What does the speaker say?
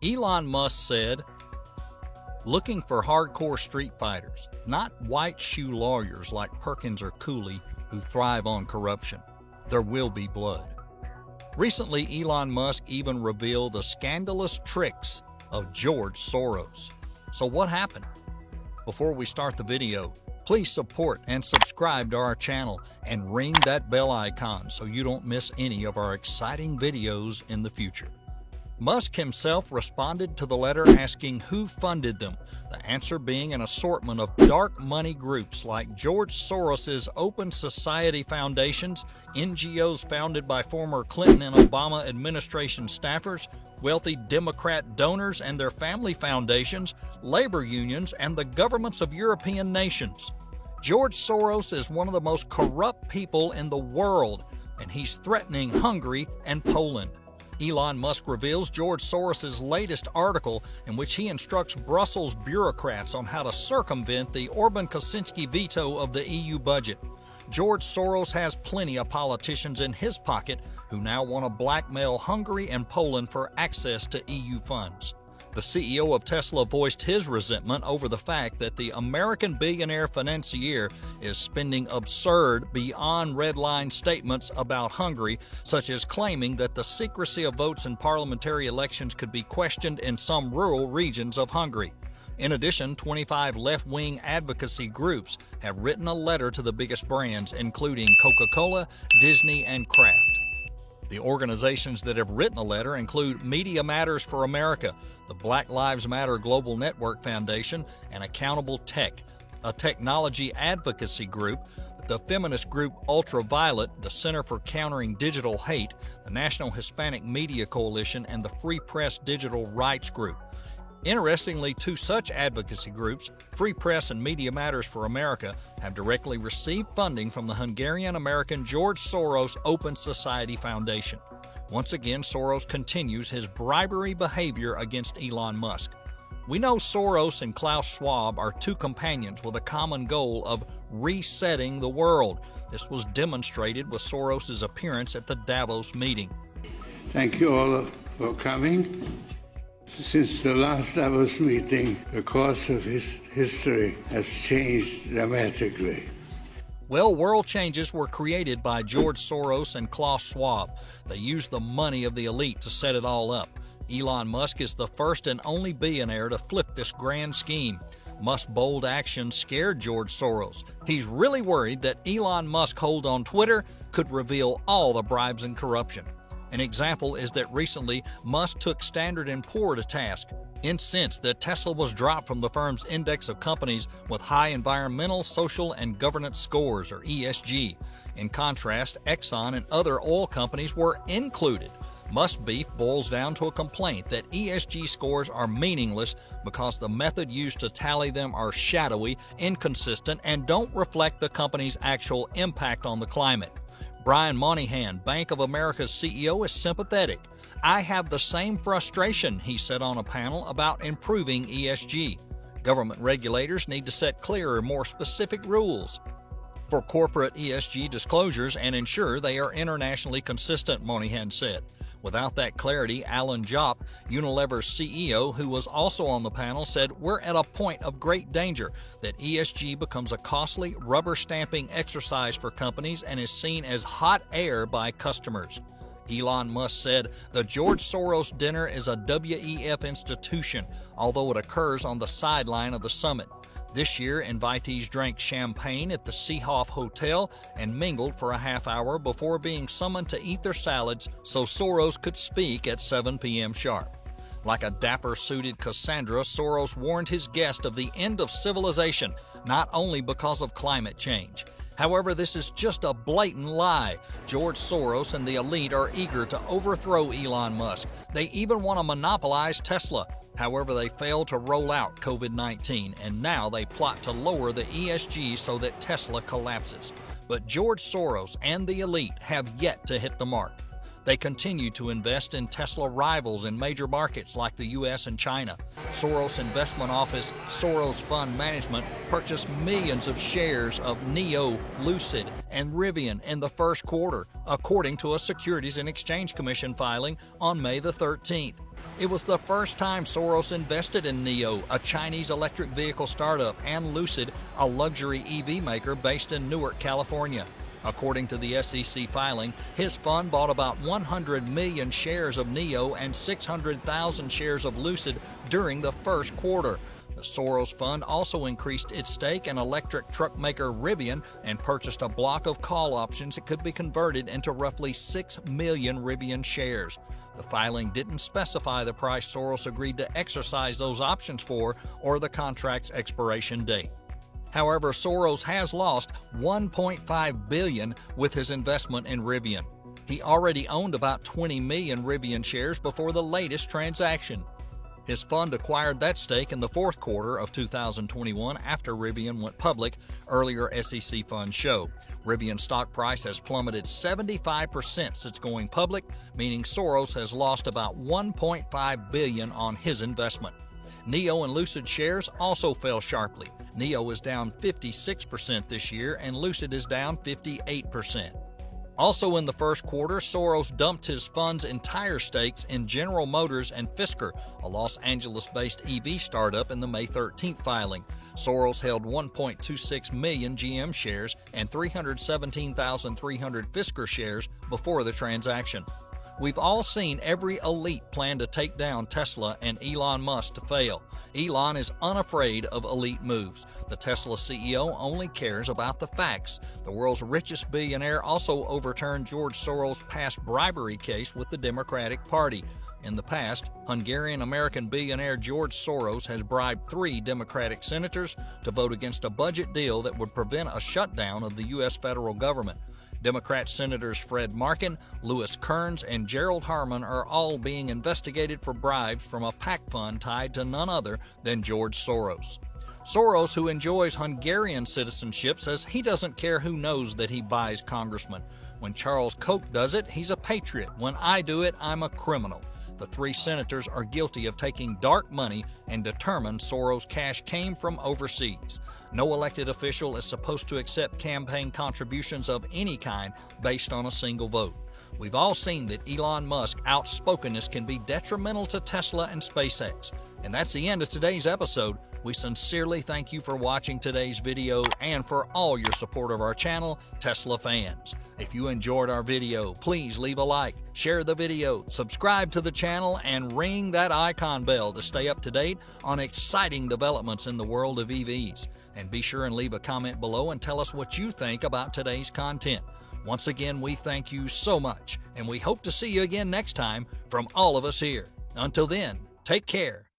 Elon Musk said, "Looking for hardcore street fighters, not white shoe lawyers like Perkins or Cooley who thrive on corruption. There will be blood." Recently, Elon Musk even revealed the scandalous tricks of George Soros. So what happened? Before we start the video, please support and subscribe to our channel and ring that bell icon so you don't miss any of our exciting videos in the future. Musk himself responded to the letter asking who funded them, the answer being an assortment of dark money groups like George Soros's Open Society Foundations, NGOs founded by former Clinton and Obama administration staffers, wealthy Democrat donors and their family foundations, labor unions, and the governments of European nations. George Soros is one of the most corrupt people in the world, and he's threatening Hungary and Poland. Elon Musk reveals George Soros's latest article in which he instructs Brussels bureaucrats on how to circumvent the Orban-Kaczynski veto of the EU budget. George Soros has plenty of politicians in his pocket who now want to blackmail Hungary and Poland for access to EU funds. The CEO of Tesla voiced his resentment over the fact that the American billionaire financier is spending absurd, beyond red line statements about Hungary, such as claiming that the secrecy of votes in parliamentary elections could be questioned in some rural regions of Hungary. In addition, 25 left-wing advocacy groups have written a letter to the biggest brands, including Coca-Cola, Disney, and Kraft. The organizations that have written a letter include Media Matters for America, the Black Lives Matter Global Network Foundation, and Accountable Tech, a technology advocacy group, the feminist group Ultraviolet, the Center for Countering Digital Hate, the National Hispanic Media Coalition, and the Free Press Digital Rights Group. Interestingly, two such advocacy groups, Free Press and Media Matters for America, have directly received funding from the Hungarian-American George Soros Open Society Foundation. Once again, Soros continues his bribery behavior against Elon Musk. We know Soros and Klaus Schwab are two companions with a common goal of resetting the world. This was demonstrated with Soros's appearance at the Davos meeting. Thank you all for coming. Since the last Davos meeting, the course of history has changed dramatically. Well, world changes were created by George Soros and Klaus Schwab. They used the money of the elite to set it all up. Elon Musk is the first and only billionaire to flip this grand scheme. Musk's bold action scared George Soros. He's really worried that Elon Musk's hold on Twitter could reveal all the bribes and corruption. An example is that recently Musk took Standard & Poor to task, incensed that Tesla was dropped from the firm's index of companies with high environmental, social, and governance scores, or ESG. In contrast, Exxon and other oil companies were included. Musk's beef boils down to a complaint that ESG scores are meaningless because the method used to tally them are shadowy, inconsistent, and don't reflect the company's actual impact on the climate. Brian Moynihan, Bank of America's CEO, is sympathetic. "I have the same frustration," he said on a panel, about improving ESG. Government regulators need to set clearer, more specific rules for corporate ESG disclosures and ensure they are internationally consistent, Moynihan said. Without that clarity, Alan Jopp, Unilever's CEO, who was also on the panel, said, "We're at a point of great danger that ESG becomes a costly rubber-stamping exercise for companies and is seen as hot air by customers." Elon Musk said, "The George Soros dinner is a WEF institution, although it occurs on the sideline of the summit. This year, invitees drank champagne at the Seehoff Hotel and mingled for a half hour before being summoned to eat their salads so Soros could speak at 7 p.m. sharp. Like a dapper-suited Cassandra, Soros warned his guest of the end of civilization, not only because of climate change. However, this is just a blatant lie. George Soros and the elite are eager to overthrow Elon Musk. They even want to monopolize Tesla. However, they failed to roll out COVID-19, and now they plot to lower the ESG so that Tesla collapses. But George Soros and the elite have yet to hit the mark. They continue to invest in Tesla rivals in major markets like the U.S. and China. Soros investment office Soros Fund Management purchased millions of shares of NIO, Lucid, and Rivian in the first quarter, according to a Securities and Exchange Commission filing on May the 13th. It was the first time Soros invested in NIO, a Chinese electric vehicle startup, and Lucid, a luxury EV maker based in Newark, California. According to the SEC filing, his fund bought about 100 million shares of NIO and 600,000 shares of Lucid during the first quarter. The Soros Fund also increased its stake in electric truck maker Rivian and purchased a block of call options that could be converted into roughly 6 million Rivian shares. The filing didn't specify the price Soros agreed to exercise those options for or the contract's expiration date. However, Soros has lost $1.5 billion with his investment in Rivian. He already owned about 20 million Rivian shares before the latest transaction. His fund acquired that stake in the fourth quarter of 2021 after Rivian went public, earlier SEC funds show. Rivian's stock price has plummeted 75% since going public, meaning Soros has lost about $1.5 billion on his investment. NIO and Lucid shares also fell sharply. NIO is down 56% this year and Lucid is down 58%. Also in the first quarter, Soros dumped his fund's entire stakes in General Motors and Fisker, a Los Angeles-based EV startup, in the May 13th filing. Soros held 1.26 million GM shares and 317,300 Fisker shares before the transaction. We've all seen every elite plan to take down Tesla and Elon Musk to fail. Elon is unafraid of elite moves. The Tesla CEO only cares about the facts. The world's richest billionaire also overturned George Soros' past bribery case with the Democratic Party. In the past, Hungarian-American billionaire George Soros has bribed 3 Democratic senators to vote against a budget deal that would prevent a shutdown of the U.S. federal government. Democrat Senators Fred Markin, Louis Kearns, and Gerald Harmon are all being investigated for bribes from a PAC fund tied to none other than George Soros. Soros, who enjoys Hungarian citizenship, says he doesn't care who knows that he buys congressmen. When Charles Koch does it, he's a patriot. When I do it, I'm a criminal. The 3 senators are guilty of taking dark money and determined Soros' cash came from overseas. No elected official is supposed to accept campaign contributions of any kind based on a single vote. We've all seen that Elon Musk's outspokenness can be detrimental to Tesla and SpaceX. And that's the end of today's episode. We sincerely thank you for watching today's video and for all your support of our channel, Tesla fans. If you enjoyed our video, please leave a like, share the video, subscribe to the channel, and ring that icon bell to stay up to date on exciting developments in the world of EVs. And be sure and leave a comment below and tell us what you think about today's content. Once again, we thank you so much, and we hope to see you again next time from all of us here. Until then, take care.